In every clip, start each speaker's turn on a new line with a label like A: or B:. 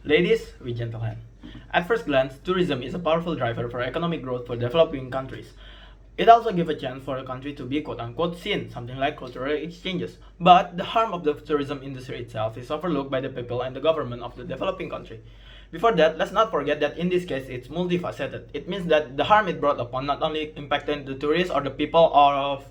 A: Ladies with gentle hand. At first glance, tourism is a powerful driver for economic growth for developing countries. It also gives a chance for a country to be quote-unquote seen, something like cultural exchanges. But the harm of the tourism industry itself is overlooked by the people and the government of the developing country. Before that, let's not forget that in this case, it's multifaceted. It means that the harm it brought upon not only impacted the tourists or the people of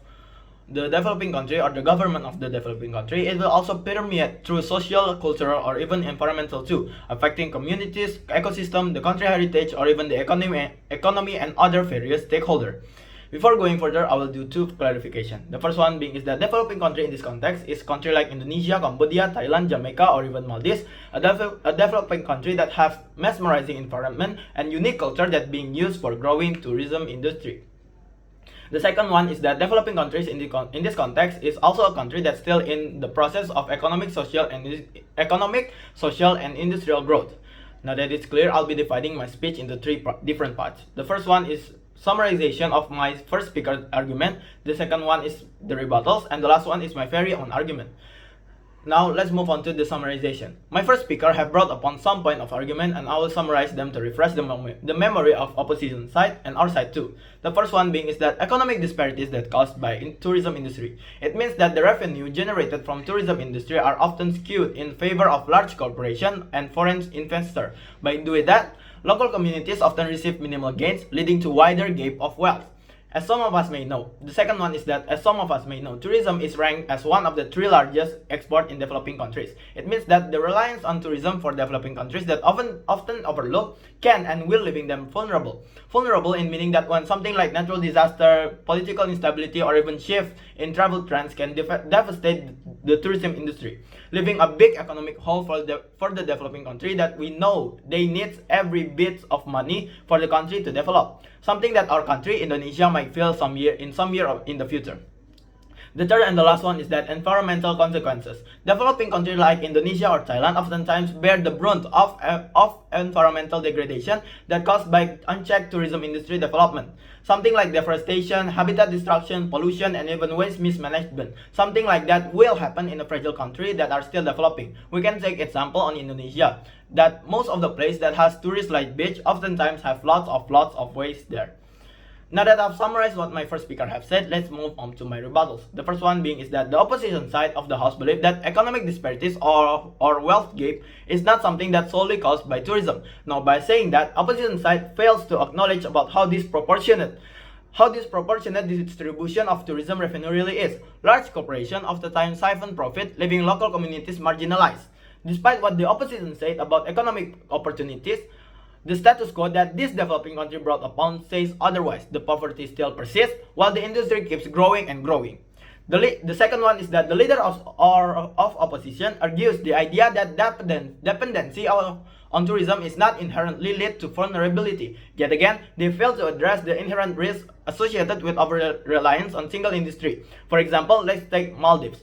A: the developing country or the government of the developing country, it will also permeate through social, cultural, or even environmental too, affecting communities, ecosystem, the country heritage, or even the economy and other various stakeholders. Before going further, I will do two clarification. The first one being is that developing country in this context is country like Indonesia, Cambodia, Thailand, Jamaica, or even Maldives, a developing country that have mesmerizing environment and unique culture that being used for growing tourism industry. The second one is that developing countries in this context is also a country that's still in the process of economic, social, and industrial growth. Now that it's clear, I'll be dividing my speech into three different parts. The first one is summarization of my first speaker's argument. The second one is the rebuttals, and the last one is my very own argument. Now let's move on to the summarization. My first speaker have brought upon some point of argument, and I will summarize them to refresh the memory of opposition side and our side too. The first one being is that economic disparities that caused by tourism industry. It means that the revenue generated from tourism industry are often skewed in favor of large corporation and foreign investor. By doing that, local communities often receive minimal gains, leading to wider gap of wealth. As some of us may know, the second one is that, as some of us may know, tourism is ranked as one of the three largest exports in developing countries. It means that the reliance on tourism for developing countries that often overlooked can and will leaving them vulnerable. Vulnerable in meaning that when something like natural disaster, political instability, or even shift in travel trends can devastate the tourism industry, leaving a big economic hole for the developing country that we know they need every bit of money for the country to develop. Something that our country, Indonesia, might feel in some year in the future. The third and the last one is that environmental consequences. Developing countries like Indonesia or Thailand oftentimes bear the brunt of environmental degradation that caused by unchecked tourism industry development. Something like deforestation, habitat destruction, pollution, and even waste mismanagement. Something like that will happen in a fragile country that are still developing. We can take example on Indonesia, that most of the place that has tourist like beach oftentimes have lots of waste there. Now that I've summarized what my first speaker have said, let's move on to my rebuttals. The first one being is that the opposition side of the house believe that economic disparities or wealth gap is not something that's solely caused by tourism. Now by saying that, opposition side fails to acknowledge about how disproportionate distribution of tourism revenue really is. Large corporations oftentimes siphon profit, leaving local communities marginalized. Despite what the opposition said about economic opportunities, the status quo that this developing country brought upon says otherwise. The poverty still persists while the industry keeps growing and growing. The second one is that the leader of opposition argues the idea that dependency on tourism is not inherently lead to vulnerability. Yet again, they fail to address the inherent risk associated with over-reliance on single industry. For example, let's take Maldives.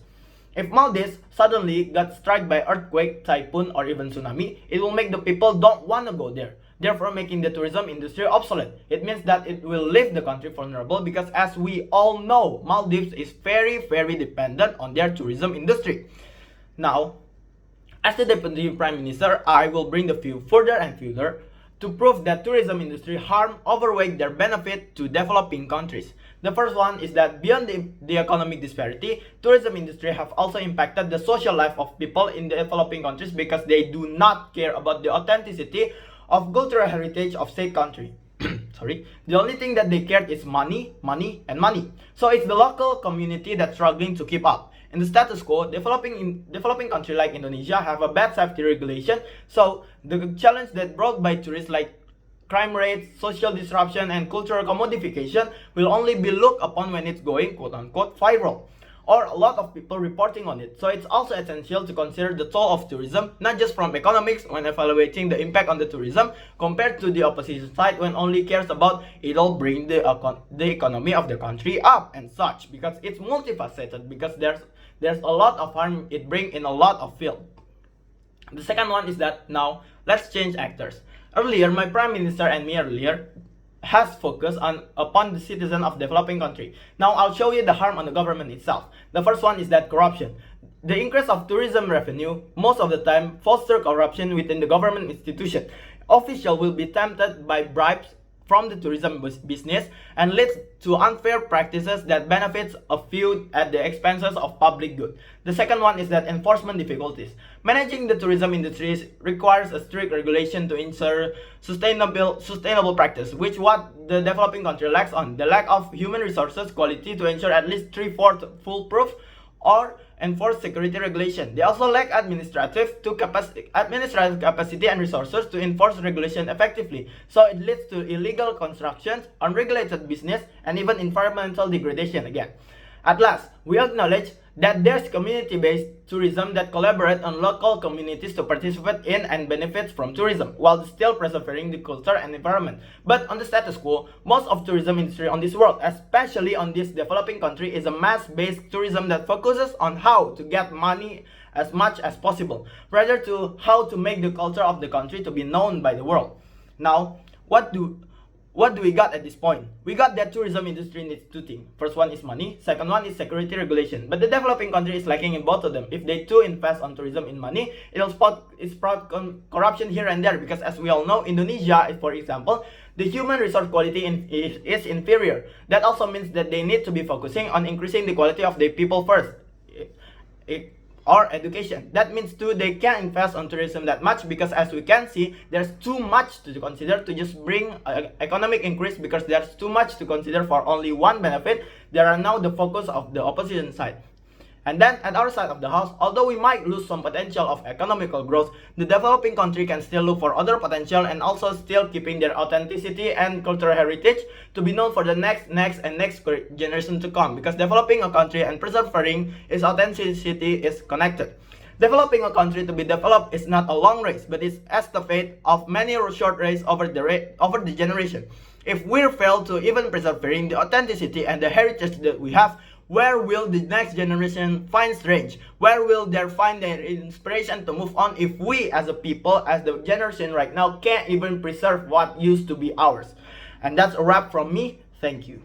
A: If Maldives suddenly got struck by earthquake, typhoon, or even tsunami, it will make the people don't want to go there, therefore making the tourism industry obsolete. It means that it will leave the country vulnerable because, as we all know, Maldives is very dependent on their tourism industry. Now, as the Deputy Prime Minister, I will bring the view further and further to prove that tourism industry harm overweigh their benefit to developing countries. The first one is that beyond the economic disparity, tourism industry have also impacted the social life of people in the developing countries because they do not care about the authenticity of cultural heritage of said country. Sorry, the only thing that they care is money. So it's the local community that's struggling to keep up. In the status quo, developing country like Indonesia have a bad safety regulation, so the challenge that brought by tourists like crime rates, social disruption, and cultural commodification will only be looked upon when it's going quote-unquote viral, or a lot of people reporting on it. So it's also essential to consider the toll of tourism, not just from economics when evaluating the impact on the tourism, compared to the opposition side when only cares about it'll bring the economy of the country up and such, because it's multifaceted, because there's a lot of harm it brings in a lot of field. The second one is that now let's change actors. Earlier, my Prime Minister and me has focused upon the citizen of developing country. Now I'll show you the harm on the government itself. The first one is that corruption. The increase of tourism revenue most of the time foster corruption within the government institution. Officials will be tempted by bribes from the tourism business and leads to unfair practices that benefits a few at the expenses of public good. The second one is that enforcement difficulties. Managing the tourism industry requires a strict regulation to ensure sustainable practice, which what the developing country lacks on. The lack of human resources quality to ensure at least 3/4 foolproof or enforce security regulation. They also lack administrative capacity and resources to enforce regulation effectively. So it leads to illegal constructions, unregulated business, and even environmental degradation again. At last, we acknowledge that there's community-based tourism that collaborate on local communities to participate in and benefit from tourism, while still preserving the culture and environment. But on the status quo, most of tourism industry on this world, especially on this developing country, is a mass-based tourism that focuses on how to get money as much as possible, rather to how to make the culture of the country to be known by the world. Now, what do we got at this point? We got that tourism industry needs two things. First one is money, second one is security regulation. But the developing country is lacking in both of them. If they too invest on tourism in money, it'll sprout corruption here and there, because as we all know, Indonesia, for example, the human resource quality is inferior. That also means that they need to be focusing on increasing the quality of their people first. Or education. That means too they can't invest on tourism that much, because as we can see, there's too much to consider to just bring economic increase, because there's too much to consider for only one benefit. They are now the focus of the opposition side. And then at our side of the house, although we might lose some potential of economical growth, the developing country can still look for other potential and also still keeping their authenticity and cultural heritage to be known for the next generation to come, because developing a country and preserving its authenticity is connected. Developing a country to be developed is not a long race, but it's as the fate of many short race over the generation. If we fail to even preserving the authenticity and the heritage that we have, where will the next generation find strength? Where will they find their inspiration to move on if we as a people, as the generation right now, can't even preserve what used to be ours? And that's a wrap from me. Thank you.